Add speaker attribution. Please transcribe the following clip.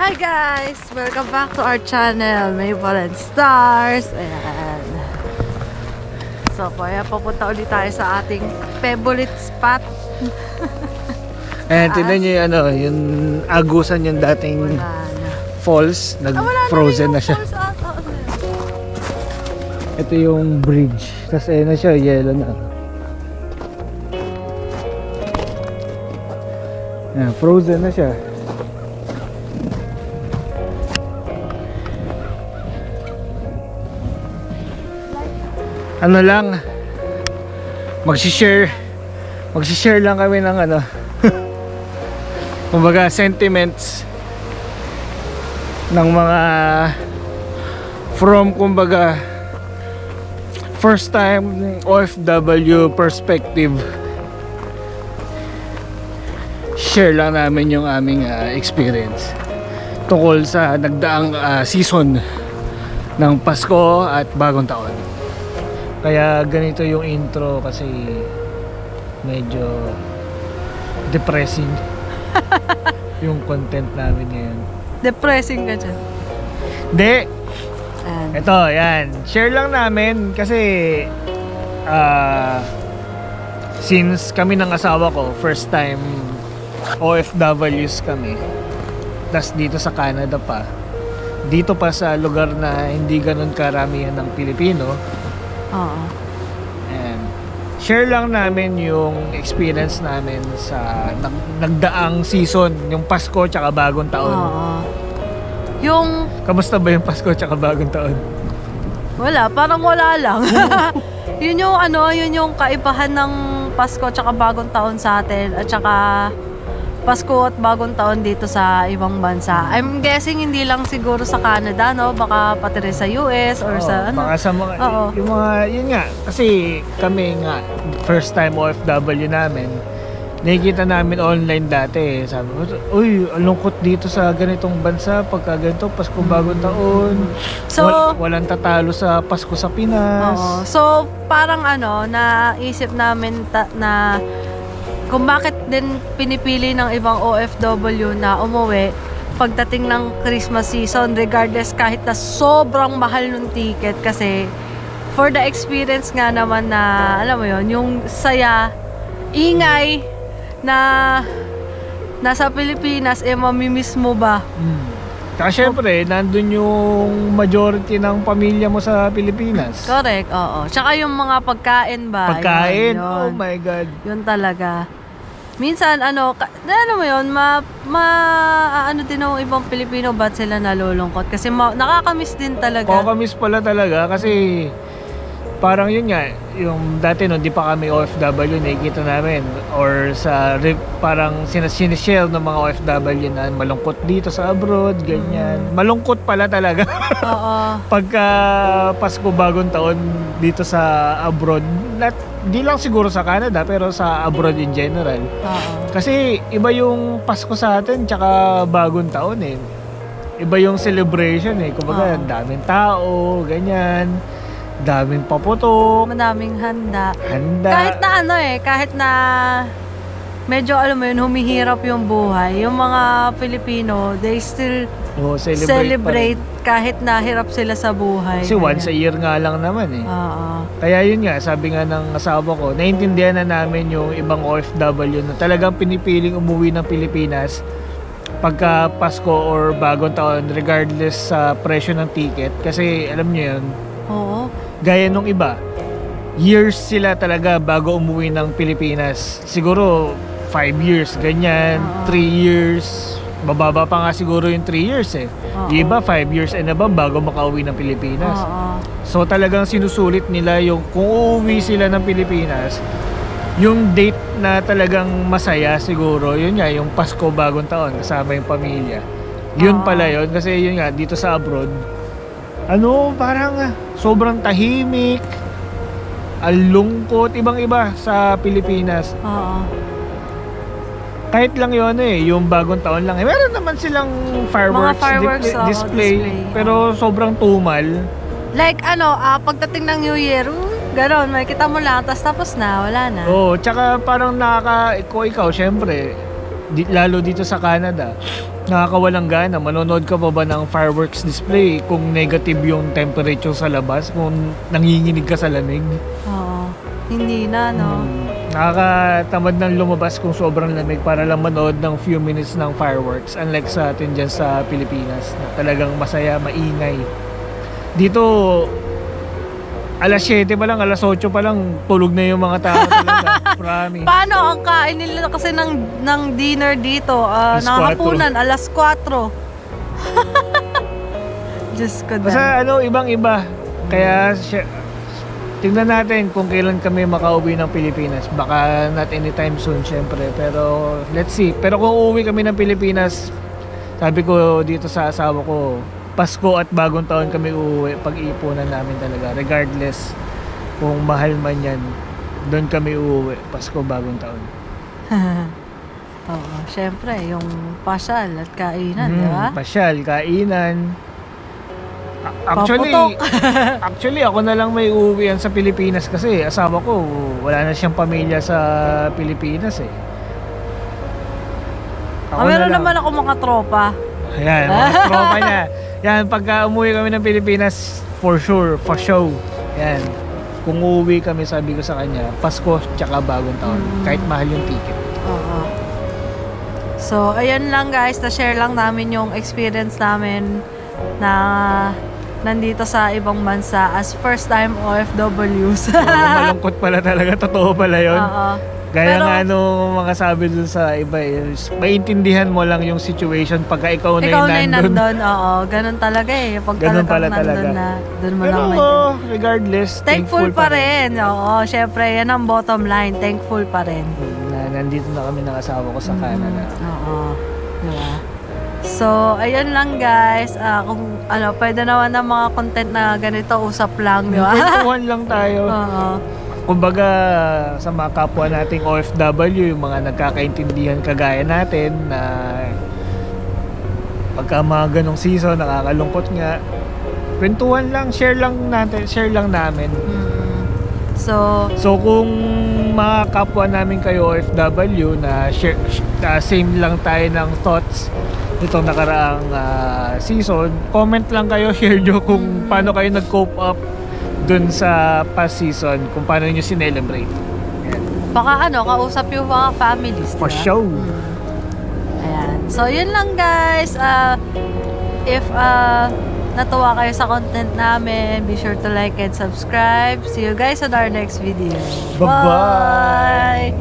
Speaker 1: Hi guys! Welcome back to our channel, Maple and Stars. Ayan. So, papunta ulit tayo sa ating favorite spot.
Speaker 2: Ayan, tignan nyo yung, yung agusan yung dating falls. Nag-frozen na siya. Ito yung bridge. Tapos ayan na siya, yellow na. Ayan, frozen na siya. Ano lang, magsishare lang kami ng kumbaga sentiments ng mga from kumbaga first time OFW perspective. Share lang namin yung aming experience tungkol sa nagdaang season ng Pasko at Bagong Taon. Kaya ganito yung intro kasi medyo depressing yung content namin ngayon.
Speaker 1: Depressing ka dyan?
Speaker 2: Hindi. Ito, yan. Share lang namin kasi since kami ng asawa ko, first time OFWs kami. Tas dito sa Canada pa. Dito pa sa lugar na hindi ganun karamihan ng Pilipino.
Speaker 1: Oo.
Speaker 2: And share lang namin yung experience namin sa nagdaang season, yung Pasko tsaka Bagong Taon.
Speaker 1: Oo. Yung...
Speaker 2: Kamusta ba yung Pasko tsaka Bagong Taon?
Speaker 1: Wala, parang wala lang. Yun yung yun yung kaibahan ng Pasko tsaka Bagong Taon sa atin at tsaka Pasko at Bagong Taon dito sa ibang bansa. I'm guessing hindi lang siguro sa Canada, no? Baka pati rin sa US or sa
Speaker 2: baka sa mga, yung mga, yun nga, kasi kami nga, first time OFW namin, nakikita namin online dati. Sabi ko, uy, alungkot dito sa ganitong bansa, pagka ganito, Pasko Bagong Taon. So, walang tatalo sa Pasko sa Pinas.
Speaker 1: So, parang naisip namin na kung bakit din pinipili ng ibang OFW na umuwi pagdating ng Christmas season, regardless kahit na sobrang mahal ng ticket, kasi for the experience nga naman na, alam mo yon, yung saya, ingay na nasa Pilipinas, mamimiss mo ba?
Speaker 2: Kaya syempre, nandun yung majority ng pamilya mo sa Pilipinas.
Speaker 1: Correct, oo. Tsaka yung mga pagkain ba?
Speaker 2: Pagkain?
Speaker 1: Yun.
Speaker 2: Oh my God.
Speaker 1: Yun talaga. Minsan, ano mo yun, din ng ibang Pilipino, ba't sila nalulungkot? Kasi nakakamiss din talaga.
Speaker 2: Nakakamiss pala talaga kasi parang yun nga, yung dati no, di pa kami OFW, nakikita namin or sa parang sinishare ng mga OFW na malungkot dito sa abroad, ganyan. Malungkot pala talaga. Oo. Pagka Pasko Bagong Taon dito sa abroad, di lang siguro sa Canada pero sa abroad in general. Kasi iba yung Pasko sa atin tsaka Bagong Taon eh. Iba yung celebration eh. Kumbaga, daming tao, ganyan. Daming paputok.
Speaker 1: Madaming handa. Kahit na medyo alam mo yun, humihirap yung buhay. Yung mga Pilipino, they still celebrate kahit nahirap sila sa buhay.
Speaker 2: Kasi once a year nga lang naman eh. Kaya yun nga, sabi nga ng asawa ko, naiintindihan na namin yung ibang OFW na talagang pinipiling umuwi ng Pilipinas pagka Pasko or Bagong Taon regardless sa presyo ng ticket. Kasi alam nyo yun, gaya nung iba, years sila talaga bago umuwi ng Pilipinas. Siguro 5 years, ganyan, 3 years. Bababa pa nga siguro yung 3 years eh. Yung iba 5 years and above bago makauwi ng Pilipinas. So talagang sinusulit nila yung kung uuwi sila ng Pilipinas, yung date na talagang masaya siguro, yun nga, yung Pasko Bagong Taon kasama yung pamilya. Yun pala yun, kasi yun nga, dito sa abroad, parang sobrang tahimik, alungkot, ibang-iba sa Pilipinas. Kahit lang yun yung Bagong Taon lang. Meron naman silang fireworks display. Pero sobrang tumal.
Speaker 1: Like pagdating ng New Year, ganon, makikita mo lang, tapos na, wala na.
Speaker 2: Tsaka parang ikaw syempre, lalo dito sa Canada, nakakawalang gana. Manonood ka pa ba ng fireworks display kung negative yung temperature sa labas, kung nanginginig ka sa lamig?
Speaker 1: Oo. Hindi na, no?
Speaker 2: Nakakatamad ng lumabas kung sobrang lamig para lang manood ng few minutes ng fireworks, unlike sa atin dyan sa Pilipinas na talagang masaya, maingay. Dito alas 7 pa lang, alas 8 pa lang tulog na yung mga tao talaga. Promise.
Speaker 1: Paano ang kain nila kasi ng dinner dito?
Speaker 2: Alas
Speaker 1: Nakahapunan, alas 4. Diyos ko
Speaker 2: Basta ibang-iba. Kaya tingnan natin kung kailan kami makauwi ng Pilipinas. Baka not anytime soon, syempre. Pero let's see. Pero kung uuwi kami ng Pilipinas, sabi ko dito sa asawa ko, Pasko at Bagong Taon kami uuwi. Pag-iipunan namin talaga. Regardless kung mahal man yan, doon kami uuwi. Pasko, Bagong Taon.
Speaker 1: Oo, syempre, yung pasyal at kainan, di ba?
Speaker 2: Pasyal, kainan.
Speaker 1: Paputok.
Speaker 2: Actually, ako na lang may uuwian sa Pilipinas kasi asawa ko, wala na siyang pamilya sa Pilipinas eh.
Speaker 1: Meron naman ako mga tropa.
Speaker 2: Ayan, mga tropa niya. Yan, pagka umuwi kami ng Pilipinas, for sure, for show. Yan. Kung uuwi kami, sabi ko sa kanya, Pasko tsaka Bagong Taon. Kahit mahal yung ticket.
Speaker 1: Oo. So, ayan lang guys, na-share lang namin yung experience namin na nandito sa ibang bansa as first time OFWs.
Speaker 2: Malungkot pala talaga, totoo pala yun.
Speaker 1: Oo.
Speaker 2: Gaya
Speaker 1: Pero,
Speaker 2: nga mga sabi dun sa iba is, maintindihan mo lang yung situation pagka ikaw na yung nandun.
Speaker 1: Oo, ganun talaga eh. Pag
Speaker 2: Ganun pala
Speaker 1: nandun
Speaker 2: talaga.
Speaker 1: na, dun mo
Speaker 2: Pero
Speaker 1: lang
Speaker 2: regardless,
Speaker 1: thankful pa rin. Oo, syempre, yan ang bottom line. Thankful pa rin.
Speaker 2: Na nandito na kami ng asawa ko sa Canada.
Speaker 1: Oo. Diba? So, ayun lang guys. Kung pwede naman ng mga content na ganito, usap lang, di ba?
Speaker 2: Kwentuhan lang tayo.
Speaker 1: Oo.
Speaker 2: Kumbaga, sa mga kapwa nating OFW, yung mga nagkakaintindihan kagaya natin na pagka mga ganong season, nakakalungkot nga. Kwentuhan lang, share lang namin.
Speaker 1: So
Speaker 2: kung mga kapwa namin kayo OFW na same lang tayo ng thoughts itong nakaraang season, comment lang kayo, share nyo kung paano kayo nag-cope up dun sa past season, kung paano nyo sinelebrate. Ayan.
Speaker 1: baka kausap yung mga families,
Speaker 2: For
Speaker 1: diba?
Speaker 2: show.
Speaker 1: Ayan. So, yun lang guys. If natuwa kayo sa content namin, be sure to like and subscribe. See you guys on our next video.
Speaker 2: Bye-bye!